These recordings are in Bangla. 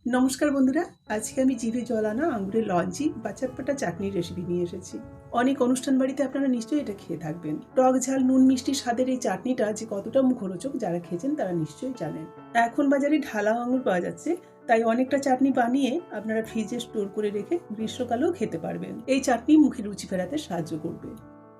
নমস্কার বন্ধুরা, আজকে আমি জিভে জল আনা আঙুরের লঞ্চি বা চটপটা চাটনির রেসিপি নিয়ে এসেছি। অনেক অনুষ্ঠান বাড়িতে আপনারা নিশ্চয়ই এটা খেয়ে থাকবেন। টক ঝাল নুন মিষ্টি স্বাদের এই চাটনিটা যে কতটা মুখরোচক যারা খেয়েছেন তারা নিশ্চয়ই জানেন। এখন বাজারে ঢালা আঙুর পাওয়া যাচ্ছে, তাই অনেকটা চাটনি বানিয়ে আপনারা ফ্রিজে স্টোর করে রেখে গ্রীষ্মকালেও খেতে পারবেন। এই চাটনি মুখে রুচি ফেরাতে সাহায্য করবে।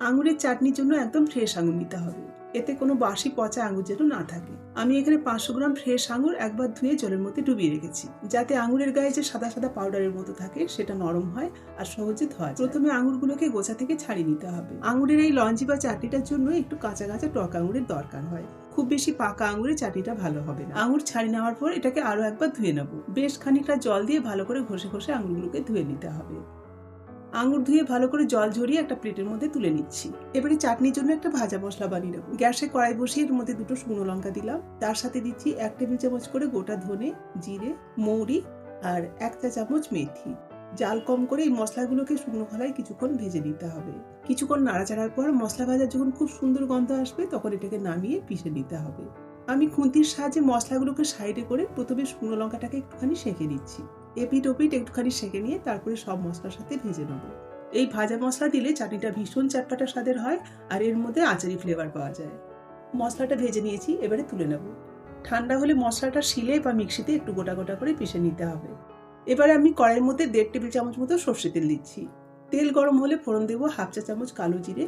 আঙুরের চাটনির জন্য একদম ফ্রেশ আঙুর নিতে হবে, এতে কোনো বাসি পচা আঙুর যেন না থাকে। আমি এখানে 500 গ্রাম ফ্রেশ আঙুর একবার ধুয়ে জলের মধ্যে ডুবিয়ে রেখেছি, যাতে আঙুরের গায়ে যে সাদা সাদা পাউডারের মতো থাকে সেটা নরম হয় আর সহজে ধোয়া যায়। প্রথমে আঙুরগুলোকে গোছা থেকে ছাড়িয়ে নিতে হবে। আঙুরের এই লঞ্চি বা চাটনিটার জন্য একটু কাঁচা কাঁচা টক আঙুরের দরকার হয়, খুব বেশি পাকা আঙুরের চাটনিটা ভালো হবে না। আঙুর ছাড়িয়ে নেওয়ার পর এটাকে আরো একবার ধুয়ে নেব। বেশ খানিকটা জল দিয়ে ভালো করে ঘষে ঘষে আঙুরগুলোকে ধুয়ে নিতে হবে। আঙুর ধুয়ে ভালো করে জল ঝরিয়ে একটা প্লেটের মধ্যে তুলে নিচ্ছি। এবারে চাটনির জন্য একটা ভাজা মশলা বানিয়ে নেব। গ্যাসে কড়াই বসিয়ে এর মধ্যে 2টো শুকনো লঙ্কা দিলাম, তার সাথে দিচ্ছি 1 টেবিল চামচ করে গোটা ধনে, জিরে, মৌরি আর 1 চা চামচ মেথি। জাল কম করে এই মশলাগুলোকে শুকনো খোলায় কিছুক্ষণ ভেজে নিতে হবে। কিছুক্ষণ নাড়াচাড়ার পর মশলা ভাজা যখন খুব সুন্দর গন্ধ আসবে তখন এটাকে নামিয়ে পিষে নিতে হবে। আমি খুন্তির সাহায্যে মশলাগুলোকে সাইডে করে প্রথমে শুকনো লঙ্কাটাকে একটুখানি সেঁকে নিচ্ছি। এপিট ওপিট একটুখানি সেঁকে নিয়ে তারপরে সব মশলার সাথে ভেজে নেব। এই ভাজা মশলা দিলে চাটনিটা ভীষণ চটপটা স্বাদের হয় আর এর মধ্যে আচারি ফ্লেভার পাওয়া যায়। মশলাটা ভেজে নিয়েছি, এবারে তুলে নেব। ঠান্ডা হলে মশলাটা শিলে বা মিক্সিতে একটু গোটা গোটা করে পিষে নিতে হবে। এবারে আমি কড়াইয়ের মধ্যে 1.5 টেবিল চামচ মতো সর্ষে তেল দিচ্ছি। তেল গরম হলে ফোড়ন দেবো 1/2 চা চামচ কালো জিরে,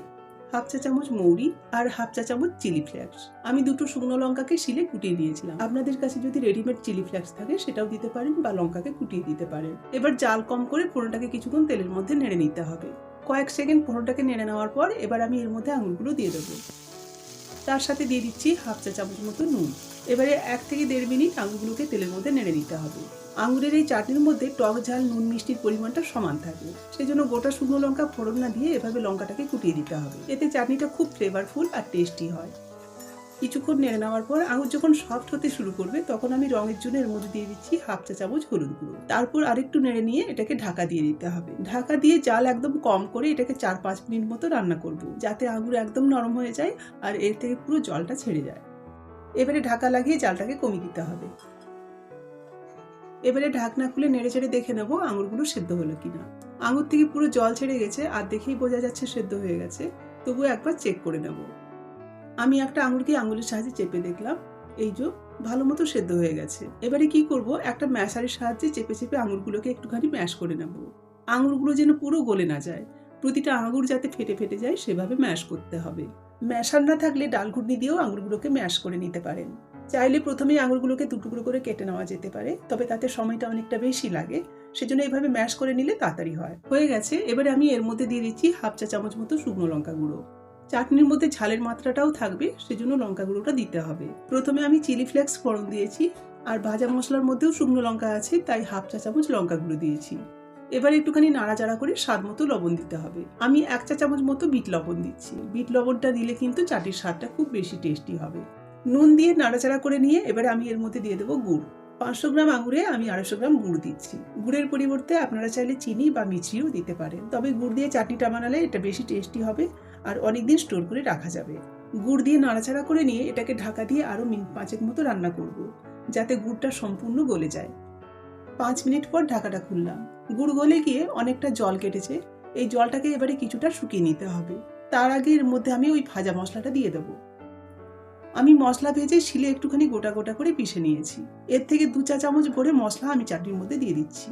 1/2 চা চামচ মৌরি আর 1/2 চা চামচ চিলি ফ্লেক্স। আমি 2টো শুকনো লঙ্কাকে শিলে কুটিয়ে দিয়েছিলাম। আপনাদের কাছে যদি রেডিমেড চিলি ফ্লেক্স থাকে সেটাও দিতে পারেন বা লঙ্কাকে কুটিয়ে দিতে পারেন। এবার জাল কম করে ফোড়নটাকে কিছুক্ষণ তেলের মধ্যে নেড়ে নিতে হবে। কয়েক সেকেন্ড ফোড়নটাকে নেড়ে নেওয়ার পর এবার আমি এর মধ্যে আঙুরগুলো দিয়ে দেবো। তার সাথে দিয়ে দিচ্ছি 1/2 চা চামচ মতো নুন। এবারে 1 থেকে 1.5 মিনিট আঙুরগুলোকে তেলের মধ্যে নেড়ে নিতে হবে। আঙুরের এই চাটনির মধ্যে টক ঝাল নুন মিষ্টির পরিমাণটা সমান থাকে, সেজন্য গোটা শুকনো লঙ্কা ফোড়ন না দিয়ে এভাবে লঙ্কাটাকে কুটিয়ে দিতে হবে। এতে চাটনিটা খুব ফ্লেভারফুল আর টেস্টি হয়। কিছুক্ষণ নেড়ে নেওয়ার পর আঙুর যখন সফট হতে শুরু করবে তখন আমি রঙের জন্য এর মধ্যে দিয়ে দিচ্ছি 1/2 চা চামচ হলুদ গুঁড়ো। তারপর আরেকটু নেড়ে নিয়ে এটাকে ঢাকা দিয়ে দিতে হবে। ঢাকা দিয়ে জাল একদম কম করে এটাকে 4-5 মিনিট মতো রান্না করব, যাতে আঙুর একদম নরম হয়ে যায় আর এর থেকে পুরো জলটা ছেড়ে যায়। এবারে ঢাকা লাগিয়ে জালটাকে কমিয়ে দিতে হবে। এবারে ঢাকনা খুলে নেড়ে চেড়ে দেখে নেবো আঙুরগুলো সেদ্ধ হলো কিনা। আঙুর থেকে পুরো জল ছেড়ে গেছে আর দেখেই বোঝা যাচ্ছে সেদ্ধ হয়ে গেছে, তবুও একবার চেক করে নেব। আমি একটা আঙুরকে আঙুলের সাহায্যে চেপে দেখলাম, এই যে ভালো মতো সেদ্ধ হয়ে গেছে। এবারে কি করব, একটা ম্যাশারের সাহায্যে চেপে চেপে আঙুরগুলোকে একটুখানি ম্যাশ করে নেব। আঙুরগুলো যেন পুরো গলে না যায়, প্রতিটা আঙুর যাতে ফেটে ফেটে যায় সেভাবে ম্যাশ করতে হবে। ম্যাশার না থাকলে ডাল ঘুটনি দিয়েও আঙুরগুলোকে ম্যাশ করে নিতে পারেন। চাইলে প্রথমেই আঙুরগুলোকে 2 টুকরো করে কেটে নেওয়া যেতে পারে, তবে তাতে সময়টা অনেকটা বেশি লাগে, সেজন্য এইভাবে ম্যাশ করে নিলে তাড়াতাড়ি হয়। হয়ে গেছে। এবারে আমি এর মধ্যে দিয়ে দিচ্ছি 1/2 চা চামচ মতো শুকনো লঙ্কা গুঁড়ো। চাটনির মধ্যে ঝালের মাত্রাটাও থাকবে, সেজন্য লঙ্কা গুঁড়োটা দিতে হবে। প্রথমে আমি চিলি ফ্লেক্স ফোড়ন দিয়েছি আর ভাজা মশলার মধ্যেও শুকনো লঙ্কা আছে, তাই 1/2 চা চামচ লঙ্কা গুঁড়ো দিয়েছি। এবার একটুখানি নাড়াচাড়া করে স্বাদ মতো লবণ দিতে হবে। আমি 1 চা চামচ মতো বিট লবণ দিচ্ছি। বিট লবণটা দিলে কিন্তু চাটনির স্বাদটা খুব বেশি টেস্টি হবে। নুন দিয়ে নাড়াচাড়া করে নিয়ে এবারে আমি এর মধ্যে দিয়ে দেবো গুড়। 500 গ্রাম আঙুরে আমি 250 গ্রাম গুড় দিচ্ছি। গুড়ের পরিবর্তে আপনারা চাইলে চিনি বা মিছরিও দিতে পারেন, তবে গুড় দিয়ে চাটনিটা বানালে এটা বেশি টেস্টি হবে আর অনেকদিন স্টোর করে রাখা যাবে। গুড় দিয়ে নাড়াচাড়া করে নিয়ে এটাকে ঢাকা দিয়ে আরো মিনিট 5 মতো রান্না করব, যাতে গুড়টা সম্পূর্ণ গলে যায়। 5 মিনিট পর ঢাকাটা খুললাম। গুড় গলে গিয়ে অনেকটা জল কেটেছে। এই জলটাকে এবারে কিছুটা শুকিয়ে নিতে হবে। তার আগে এর মধ্যে আমি ওই ভাজা মশলাটা দিয়ে দেবো। আমি মশলা ভেজে শিলে একটুখানি গোটা গোটা করে পিষে নিয়েছি। এর থেকে 2 চা চামচ ভরে মশলা আমি চাটনির মধ্যে দিয়ে দিচ্ছি।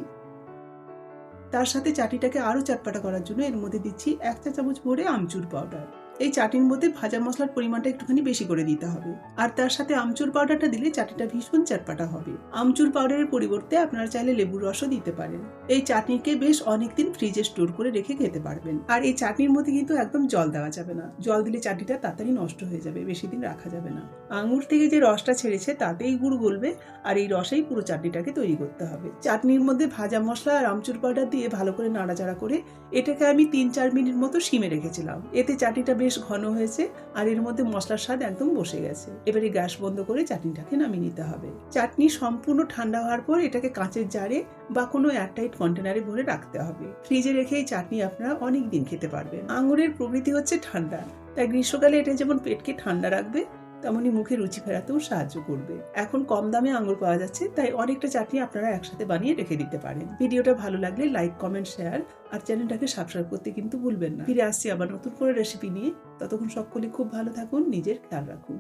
তার সাথে চাটনিটাকে আরো চটপটা করার জন্য এর মধ্যে দিচ্ছি 1 চা চামচ ভরে আমচুর পাউডার। এই চাটনির মধ্যে ভাজা মশলার পরিমাণটা একটুখানি বেশি করে দিতে হবে, আর তার সাথে আমচুর পাউডারটা দিলে চাটনিটা ভীষণ চটপটা হবে। আমচুর পাউডারের পরিবর্তে আপনারা চাইলে লেবুর রসও দিতে পারেন। এই চাটনিকে বেশ অনেকদিন ফ্রিজে স্টোর করে রেখে খেতে পারবেন। আর এই চাটনির মধ্যে কিন্তু একদম জল দেওয়া যাবে না, জল দিলে চাটনিটা তাড়াতাড়ি নষ্ট হয়ে যাবে, বেশি দিন রাখা যাবে না। আঙুর থেকে যে রসটা ছেড়েছে তাতেই গুড় গলবে আর এই রসেই পুরো চাটনিটাকে তৈরি করতে হবে। চাটনির মধ্যে ভাজা মশলা আর আমচুর পাউডার দিয়ে ভালো করে নাড়াচাড়া করে এটাকে আমি 3-4 মিনিট মতো সিমে রেখেছিলাম। এতে চাটনিটা বেশ ঘন হয়েছে আর এর মধ্যে মশলার স্বাদ একদম বসে গেছে। এবারে গ্যাস বন্ধ করে চাটনিটাকে নামিয়ে নিতে হবে। চাটনি সম্পূর্ণ ঠান্ডা হওয়ার পর এটাকে কাঁচের জারে বা কোনো এয়ারটাইট কন্টেনারে ভরে রাখতে হবে। ফ্রিজে রেখে এই চাটনি আপনারা অনেক দিন খেতে পারবেন। আঙুরের প্রকৃতি হচ্ছে ঠান্ডা, তাই গ্রীষ্মকালে এটা যেমন পেটকে ঠান্ডা রাখবে, তেমনি মুখে রুচি ফেরাতেও সাহায্য করবে। এখন কম দামে আঙুর পাওয়া যাচ্ছে, তাই অনেকটা চাটনি আপনারা একসাথে বানিয়ে রেখে দিতে পারেন। ভিডিওটা ভালো লাগলে লাইক, কমেন্ট, শেয়ার আর চ্যানেলটাকে সাবস্ক্রাইব করতে কিন্তু ভুলবেন না। ফিরে আসছি আবার নতুন করে রেসিপি নিয়ে। ততক্ষণ সকলে খুব ভালো থাকুন, নিজের খেয়াল রাখুন।